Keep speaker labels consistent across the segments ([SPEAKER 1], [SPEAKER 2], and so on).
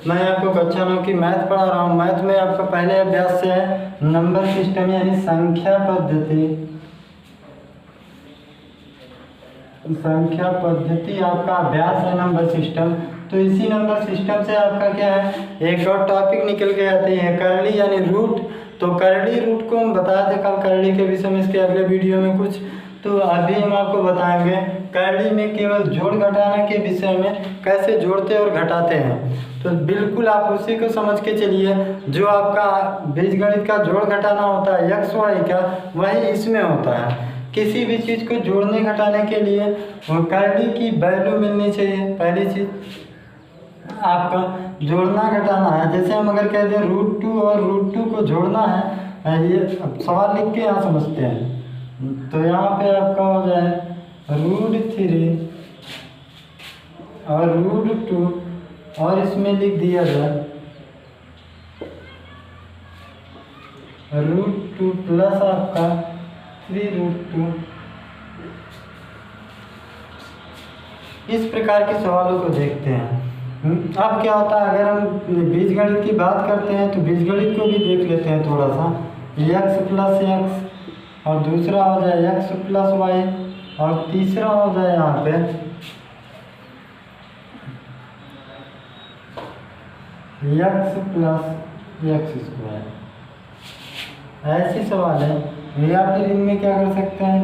[SPEAKER 1] मैं आपको कक्षा 9 की मैथ पढ़ा रहा हूँ। मैथ में आपका पहले अभ्यास से है नंबर सिस्टम यानी संख्या पद्धति आपका अभ्यास है नंबर सिस्टम। तो इसी नंबर सिस्टम से आपका क्या है, एक और टॉपिक निकल के आते हैं करली यानी रूट। तो करली रूट को हम बताए थे कल करली के विषय में, इसके अगले वीडियो में कुछ। तो अभी हम आपको बताएंगे करली में केवल जोड़ घटाने के विषय में, कैसे जोड़ते और घटाते हैं। तो बिल्कुल आप उसी को समझ के चलिए। जो आपका बीजगणित का जोड़ घटाना होता है एक्स वाई का, वही इसमें होता है। किसी भी चीज़ को जोड़ने घटाने के लिए वो करली की वैल्यू मिलनी चाहिए। पहली चीज़ आपका जोड़ना घटाना है। जैसे हम अगर कहते हैं √2 और √2 को जोड़ना है, ये सवाल लिख के यहाँ समझते हैं। तो यहाँ पे आपका हो जाए √3 और √2 और इसमें लिख दिया जाए √2 प्लस आपका 3√2। इस प्रकार के सवालों को देखते हैं। अब क्या होता है, अगर हम बीजगणित की बात करते हैं तो बीजगणित को भी देख लेते हैं थोड़ा सा। x प्लस एक्स और दूसरा हो जाए x प्लस वाई और तीसरा हो जाए यहाँ पे x प्लस एक्स स्क्वायर। ऐसी सवाल है, या फिर इनमें क्या कर सकते हैं,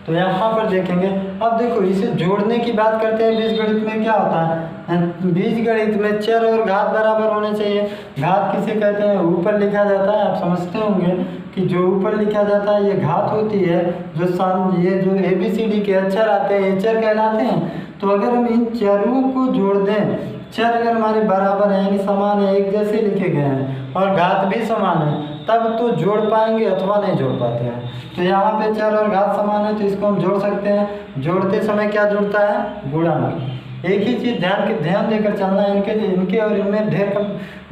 [SPEAKER 1] तो यहाँ पर देखेंगे। अब देखो इसे जोड़ने की बात करते हैं। बीजगणित में क्या होता है, बीजगणित में चर और घात बराबर होने चाहिए। घात किसे कहते हैं, ऊपर लिखा जाता है। आप समझते होंगे कि जो ऊपर लिखा जाता है ये घात होती है। ये जो ABCD के अक्षर आते हैं ये चर कहलाते हैं। तो अगर हम इन चरों को जोड़ दें, चर अगर हमारे बराबर हैं यानी समान है, एक जैसे लिखे गए हैं और घात भी समान है, तब तो जोड़ पाएंगे अथवा नहीं जोड़ पाते हैं। तो यहाँ पे चर और घात समान है तो इसको हम जोड़ सकते हैं। जोड़ते समय क्या जुड़ता है, गुणांक। एक ही चीज़ ध्यान देकर चलना है। इनके और इनमें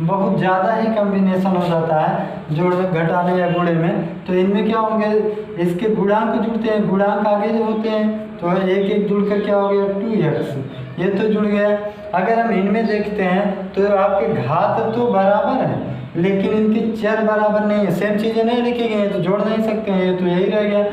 [SPEAKER 1] बहुत ज़्यादा ही कम्बिनेशन हो जाता है जोड़ घटाने या गुणे में। तो इनमें क्या होंगे, इसके गुणांक जुड़ते हैं, गुणांक आगे जो होते हैं। तो एक एक जुड़कर क्या हो गया 2x, ये तो जुड़ गया। अगर हम इनमें देखते हैं तो आपके घात तो बराबर है लेकिन इनके चर बराबर नहीं है, सेम चीज़ें नहीं लिखी गई हैं तो जोड़ नहीं सकते हैं, ये तो यही रह गया।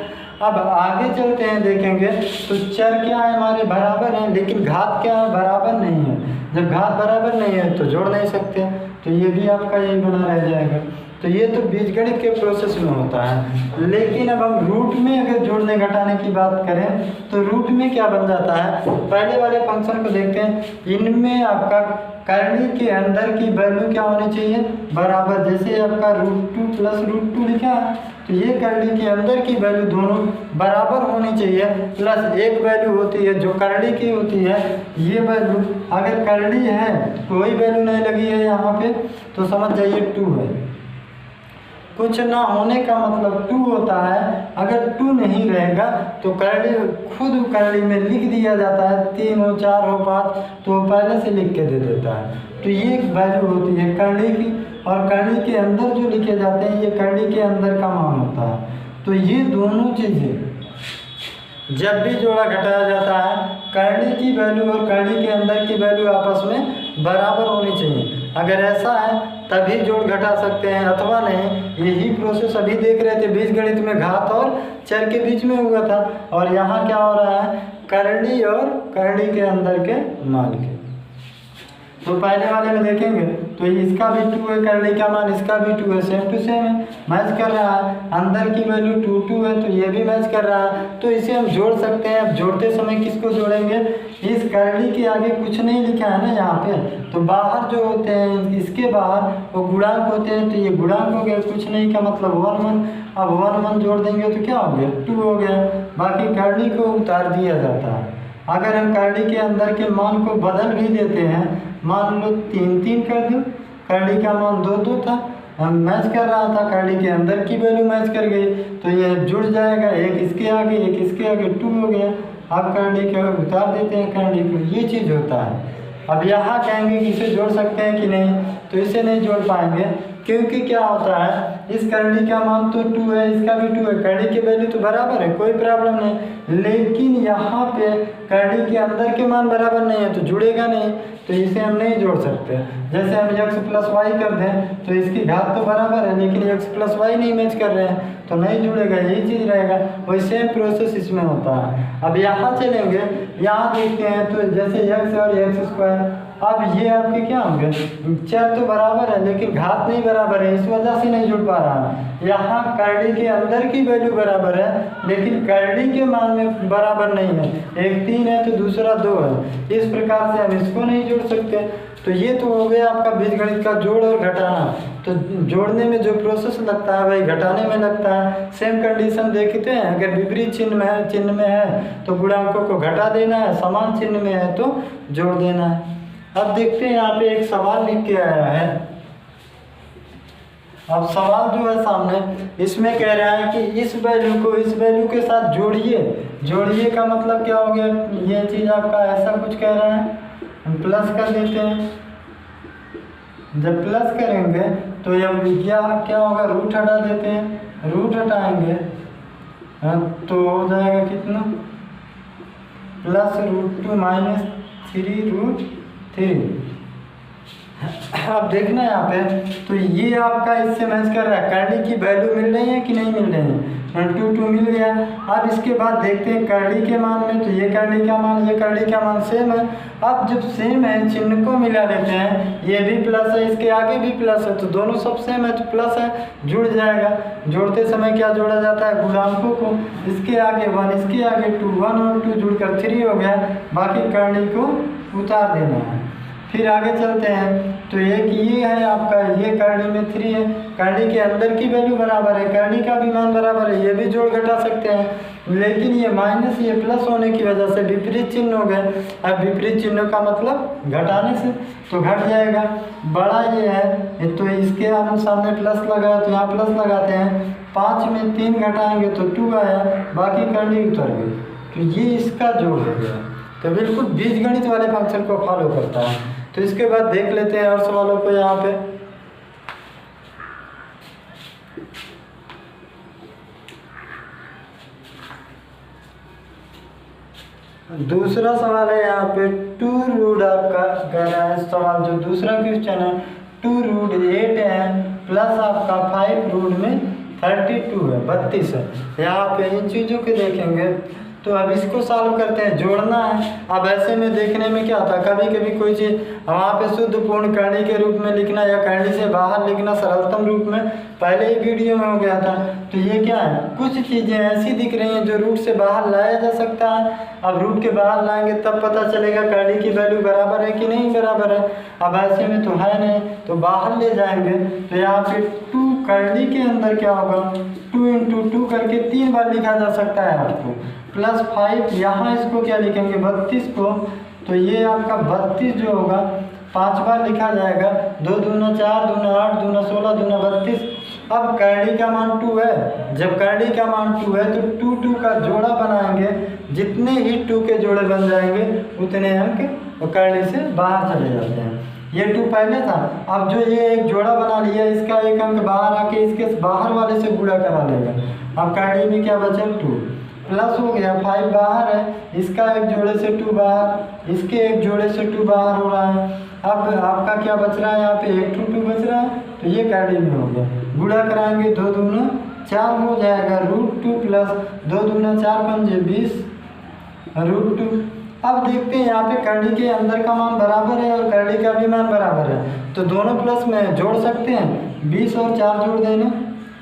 [SPEAKER 1] अब आगे चलते हैं, देखेंगे तो चर क्या है हमारे बराबर हैं लेकिन घात क्या है, बराबर नहीं है। जब घात बराबर नहीं है तो जोड़ नहीं सकते, तो ये भी आपका यही बना रह जाएगा। तो ये तो बीजगणित के प्रोसेस में होता है। लेकिन अब हम रूट में अगर जोड़ने घटाने की बात करें तो रूट में क्या बन जाता है, पहले वाले फंक्शन को देखते हैं। इनमें आपका करली के अंदर की वैल्यू क्या होनी चाहिए, बराबर। जैसे आपका √2 प्लस √2 लिखा है तो ये करली के अंदर की वैल्यू दोनों बराबर होनी चाहिए। प्लस एक वैल्यू होती है जो करली की होती है, ये वैल्यू अगर करली है कोई वैल्यू नहीं लगी है यहाँ पे तो समझ जाइए 2 है। कुछ ना होने का मतलब 2 होता है। अगर 2 नहीं रहेगा तो करली खुद करली में लिख दिया जाता है, 3 हो 4 हो 5 तो पहले से लिख के दे देता है। तो ये एक वैल्यू होती है करली की, और करली के अंदर जो लिखे जाते हैं ये करली के अंदर का मान होता है। तो ये दोनों चीज़ें जब भी जोड़ा घटाया जाता है, करली की वैल्यू और करली के अंदर की वैल्यू आपस में बराबर होनी चाहिए। अगर ऐसा है तभी जोड़ घटा सकते हैं अथवा नहीं। यही प्रोसेस अभी देख रहे थे बीजगणित में, घात और चर के बीच में हुआ था। और यहाँ क्या हो रहा है, करली और करली के अंदर के मान के। तो पहले वाले में देखेंगे तो इसका भी 2 है, करली का मान इसका भी 2 है, सेम टू सेम है, मैच कर रहा है। अंदर की वैल्यू 2 है तो ये भी मैच कर रहा है, तो इसे हम जोड़ सकते हैं। अब जोड़ते समय किसको जोड़ेंगे, इस करली के आगे कुछ नहीं लिखा है ना यहाँ पे, तो बाहर जो होते हैं इसके बाहर वो गुणांक होते हैं, तो ये गुणांक हो गया, कुछ नहीं का मतलब 1 1। अब 1 1 जोड़ देंगे तो क्या हो गया 2 हो गया। बाकी करली को उतार दिया जाता है। अगर हम करली के अंदर के मान को बदल भी देते हैं, मान लो 3 3 कर दो, करली का मान 2 2 था, हम मैच कर रहा था, करली के अंदर की वैल्यू मैच कर गई तो ये जुड़ जाएगा, एक इसके आगे एक इसके आगे 2 हो गया। अब करली को उतार देते हैं करली को, ये चीज़ होता है। अब यहाँ कहेंगे कि इसे जोड़ सकते हैं कि नहीं, तो इसे नहीं जोड़ पाएंगे। क्योंकि क्या होता है इस करड़ी का मान तो 2 है, इसका भी 2 है, करड़ी के वैल्यू तो बराबर है, कोई प्रॉब्लम नहीं। लेकिन यहाँ पे करड़ी के अंदर के मान बराबर नहीं है तो जुड़ेगा नहीं, तो इसे हम नहीं जोड़ सकते। जैसे हम x प्लस वाई कर दें तो इसकी घात तो बराबर है लेकिन x प्लस वाई नहीं मैच कर रहे हैं तो नहीं जुड़ेगा, यही चीज़ रहेगा। वही सेम प्रोसेस इसमें होता है। अब यहाँ चलेंगे, यहाँ देखते हैं तो जैसे x और x स्क्वायर, अब ये आपके क्या होंगे, चर तो बराबर है लेकिन घात नहीं बराबर है, इस वजह से नहीं जुड़ पा रहा है। यहाँ करड़ी के अंदर की वैल्यू बराबर है लेकिन करड़ी के मान में बराबर नहीं है, एक 3 है तो दूसरा 2 है, इस प्रकार से हम इसको नहीं जोड़ सकते। तो ये तो हो गया आपका बीजगणित का जोड़ और घटाना। तो जोड़ने में जो प्रोसेस लगता है वही घटाने में लगता है। सेम कंडीशन देखते हैं, अगर विपरीत चिन्ह में है तो गुणांकों को घटा देना है, समान चिन्ह में है तो जोड़ देना है। अब देखते हैं यहाँ पे एक सवाल लिख के आया है। अब सवाल जो है सामने, इसमें कह रहा है कि इस वैल्यू को इस वैल्यू के साथ जोड़िए। जोड़िए का मतलब क्या हो गया, ये चीज़ आपका ऐसा कुछ कह रहा है, हम प्लस कर देते हैं। जब प्लस करेंगे तो ये क्या होगा, रूट हटा देते हैं, रूट हटाएंगे तो हो जाएगा कितना, +√2 - 3√3। अब देखना यहाँ पे तो ये आपका इससे मैच कर रहा है, करड़ी की वैल्यू मिल रही है कि नहीं मिल रही है, 2 मिल गया। अब इसके बाद देखते हैं करड़ी के मान में, तो ये करड़ी का मान ये करड़ी का मान सेम है। अब जब सेम है चिन्ह को मिला लेते हैं, ये भी प्लस है इसके आगे भी प्लस है तो दोनों सब सेम है तो प्लस है, जुड़ जाएगा। जोड़ते समय क्या जोड़ा जाता है, गुणांकों को, इसके आगे 1 इसके आगे 2, 1 और 2 जुड़कर 3 हो गया, बाकी करड़ी को उतार देना है। फिर आगे चलते हैं तो एक ये है आपका, ये करड़ी में 3 है, करड़ी के अंदर की वैल्यू बराबर है, करड़ी का भी मान बराबर है, ये भी जोड़ घटा सकते हैं। लेकिन ये माइनस ये प्लस होने की वजह से विपरीत चिन्ह हो गए। अब विपरीत चिन्ह का मतलब घटाने से तो घट जाएगा। बड़ा ये है तो इसके हम सामने प्लस लगाया तो यहाँ प्लस लगाते हैं, 5 में 3 घटाएंगे तो 2 आया, बाकी करड़ी उतर गई, तो ये इसका जोड़ हो गया। तो बिल्कुल बीजगणित वाले फंक्शन को फॉलो करता है। तो इसके बाद देख लेते हैं और सवालों को। यहाँ पे दूसरा सवाल है, यहाँ पे 2√, आपका कह रहा है सवाल जो दूसरा क्वेश्चन है, 2√8 है प्लस आपका 5√32 है, 32 है। यहाँ पे इन चीज़ों के देखेंगे तो अब इसको सॉल्व करते हैं, जोड़ना है। अब ऐसे में देखने में क्या होता है, कभी कभी कोई चीज़ वहाँ पे शुद्ध पूर्ण करणी के रूप में लिखना या करणी से बाहर लिखना सरलतम रूप में पहले ही वीडियो में हो गया था। तो ये क्या है, कुछ चीज़ें ऐसी दिख रही हैं जो रूट से बाहर लाया जा सकता है। अब रूट के बाहर लाएंगे तब पता चलेगा करणी की वैल्यू बराबर है कि नहीं बराबर है। अब ऐसे में तो है नहीं तो बाहर ले जाएंगे तो यहाँ पे 2 करणी के अंदर क्या होगा, 2 × 2 करके 3 बार लिखा जा सकता है आपको, +5 यहाँ इसको क्या लिखेंगे 32 को, तो ये आपका 32 जो होगा 5 बार लिखा जाएगा, 2 दूना 4, दूना 8, दूना 16, दूना 32। अब करणी का मान 2 है, जब करणी का मान 2 है तो 2 2 का जोड़ा बनाएंगे, जितने ही 2 के जोड़े बन जाएंगे उतने अंक करणी से बाहर चले जाते हैं। ये 2 पहले था, अब जो ये एक जोड़ा बना लिया इसका एक अंक बाहर आके इसके बाहर वाले से गुणा करा लेगा। अब करणी में क्या बचा 2 प्लस हो गया, 5 बाहर है, इसका एक जोड़े से 2 बाहर, इसके एक जोड़े से 2 बाहर हो रहा है। अब आपका क्या बच रहा है, यहाँ पे 1 2 2 बच रहा है तो ये करणी में हो गया। गुणा कराएंगे 2 दूना 4 हो जाएगा, √2 प्लस 2 दूना 4 पंजे 20 √2। अब देखते हैं यहाँ पे करणी के अंदर का मान बराबर है और करणी का भी मान बराबर है तो दोनों प्लस में जोड़ सकते हैं, 20 और 4 जोड़ देना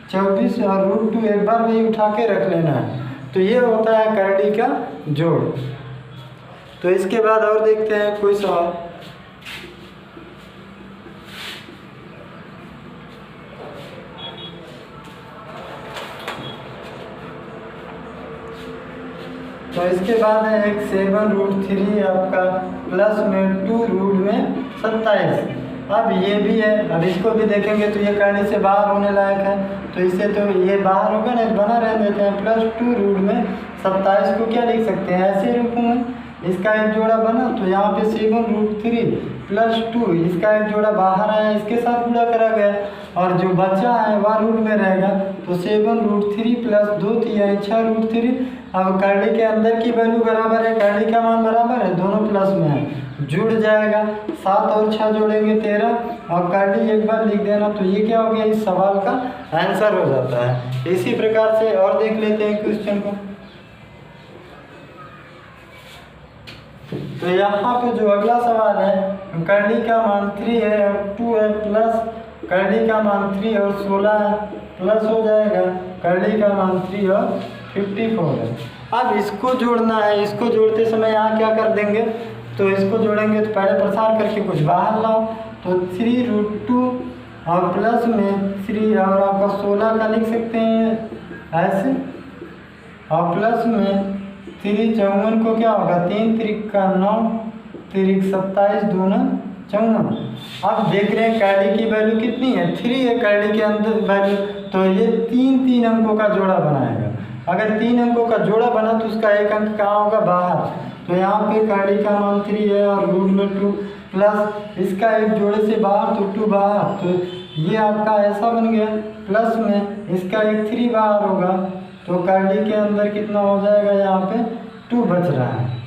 [SPEAKER 1] 24 और √2 एक बार वही उठा के रख लेना है। तो ये होता है करणी का जोड़। तो इसके बाद और देखते हैं कोई सवाल। तो इसके बाद है एक 7√3 आपका प्लस में 2√27। अब ये भी है, अब इसको भी देखेंगे तो ये करणी से बाहर होने लायक है तो इससे तो ये बाहर होगा ना, बना रह देते हैं। +2√27 को क्या लिख सकते हैं ऐसे रूप में, इसका एक जोड़ा बना तो यहाँ पे 7√3 प्लस 2, इसका एक जोड़ा बाहर आया, इसके साथ गुणा करा गया और जो बचा है वह रूट में रहेगा। तो 7√3 प्लस 2 यानी 6√3। अब करली के अंदर की वैल्यू बराबर है, करली का मान बराबर है, दोनों प्लस में है, जुड़ जाएगा। 7 और 6 जोड़ेंगे 13 और करली एक बार लिख देना। तो ये क्या हो गया, इस सवाल का आंसर हो जाता है। इसी प्रकार से और देख लेते हैं क्वेश्चन को। तो यहाँ पे जो अगला सवाल है, करली का मान 3 है और 2 है, प्लस करली का मान 3 और 16 है, प्लस हो जाएगा करली का मान 3 और 54 है। अब इसको जोड़ना है, इसको जोड़ते समय यहाँ क्या कर देंगे, तो इसको जोड़ेंगे तो पहले प्रसार करके कुछ बाहर लाओ। तो 3√2 और प्लस में 3 और आपका 16 का लिख सकते हैं ऐसे, और प्लस में 3 54 को क्या होगा, 3 3 का 9, 3 27 दूना 54। अब देख रहे हैं करली की वैल्यू कितनी है, 3 है करली के अंदर वैल्यू, तो ये 3 अंकों का जोड़ा बनाएगा। अगर 3 अंकों का जोड़ा बना तो उसका एक अंक कहाँ होगा, बाहर। तो यहाँ पे करली का मान 3 है और रूट में 2 प्लस इसका एक जोड़े से बाहर तो 2 बाहर, तो ये आपका ऐसा बन गया। प्लस में इसका एक 3 बाहर होगा, तो करली के अंदर कितना हो जाएगा, यहाँ पे 2 बच रहा है।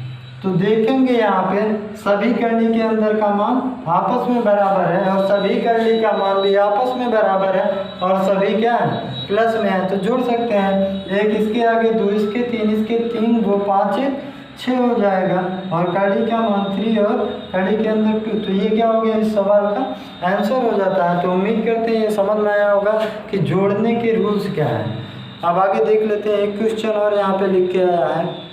[SPEAKER 1] तो देखेंगे यहाँ पे सभी करली के अंदर का मान आपस में बराबर है और सभी करली का मान भी आपस में बराबर है और सभी क्या है, प्लस में है। तो जोड़ सकते हैं, एक इसके आगे 2 इसके 3 इसके 3 2 5 1 6 हो जाएगा और करली का मान 3 और करली के अंदर 2। तो ये क्या हो गया, इस सवाल का आंसर हो जाता है। तो उम्मीद करते हैं ये समझ में आया होगा कि जोड़ने के रूल्स क्या है। अब आगे देख लेते हैं, एक क्वेश्चन और यहाँ पे लिख के आया है।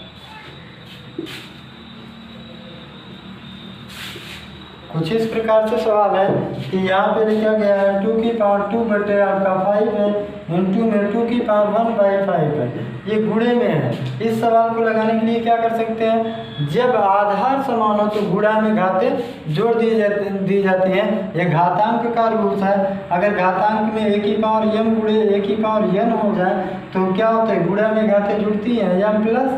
[SPEAKER 1] कुछ इस प्रकार से सवाल है कि यहाँ पे लिखा गया है 2 की पावर 2 बटे आपका 5 है, इंटू में 2 की पावर 1/5 है, ये गुणे में है। इस सवाल को लगाने के लिए क्या कर सकते हैं, जब आधार समान हो तो गुणा में घाते जोड़ दी जाती हैं। यह घातांक का रूल्स है। अगर घातांक में a की पावर m गुणे a की पावर n हो जाए तो क्या होता है, गुणा में घाते जुड़ती हैं, m प्लस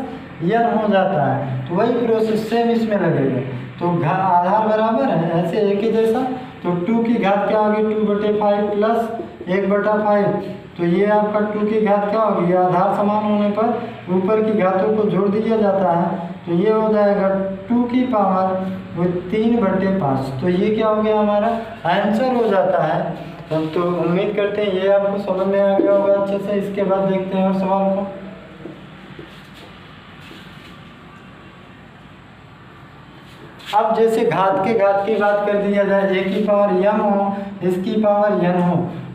[SPEAKER 1] n हो जाता है। तो वही प्रोसेस सेम इसमें लगेगा। तो आधार बराबर है, ऐसे एक ही जैसा। तो 2 की घात क्या होगी, 2/5 प्लस 1/5। तो ये आपका 2 की घात क्या होगी, आधार समान होने पर ऊपर की घातों को जोड़ दिया जाता है। तो ये हो जाएगा 2 की पावर 3/5। तो ये क्या हो गया, हमारा आंसर हो जाता है। तो उम्मीद करते हैं ये आपको समझ में आ गया होगा अच्छे से। इसके बाद देखते हैं और सवाल को। अब जैसे घात की बात कर दिया जाए, a की पावर m हो, इसकी पावर n हो,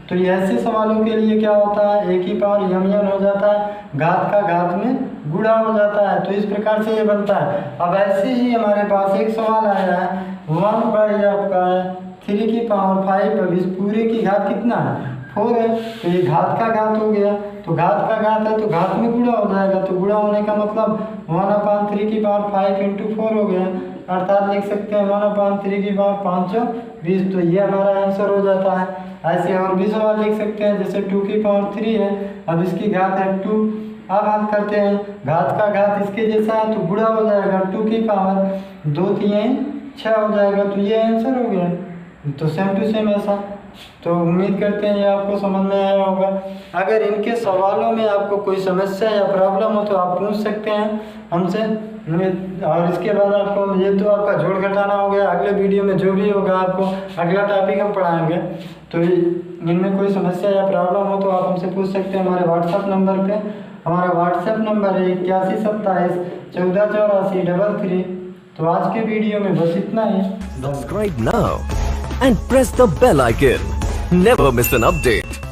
[SPEAKER 1] तो ऐसे सवालों के लिए क्या होता है, a की पावर m हो जाता है, घात का घात में गुणा हो जाता है। तो इस प्रकार से ये बनता है। अब ऐसे ही हमारे पास एक सवाल आया है 1 आपका 3 की पावर 5। अब इस पूरे की घात कितना है, 4 है। तो ये घात का घात हो गया, तो घात का घात है तो घात में गुणा हो जाएगा। तो गुणा होने का मतलब 1/3 की पावर 5 इंटू 4 हो गया, अर्थात लिख सकते हैं 1/3 की पावर 520। तो ये हमारा आंसर हो जाता है। ऐसे और भी सवाल लिख सकते हैं, जैसे 2 की पावर 3 है, अब इसकी घात है 2। अब हम करते हैं घात का घात इसके जैसा है तो गुणा हो जाएगा, 2 की पावर 2 3 6 हो जाएगा। तो ये आंसर हो गया। तो सेम टू सेम ऐसा। तो उम्मीद करते हैं ये आपको समझ में आया होगा। अगर इनके सवालों में आपको कोई समस्या या प्रॉब्लम हो तो आप पूछ सकते हैं हमसे। और इसके बाद आपको ये तो आपका जोड़ घटाना हो गया। अगले वीडियो में जो भी होगा आपको अगला टॉपिक हम पढ़ाएंगे। तो इनमें कोई समस्या या प्रॉब्लम हो तो आप हमसे पूछ सकते हैं हमारे व्हाट्सएप नंबर पे। हमारा व्हाट्सएप नंबर है 8127 1484 33। तो आज के वीडियो में बस इतना ही।
[SPEAKER 2] Subscribe now and press the bell icon. Never miss an update.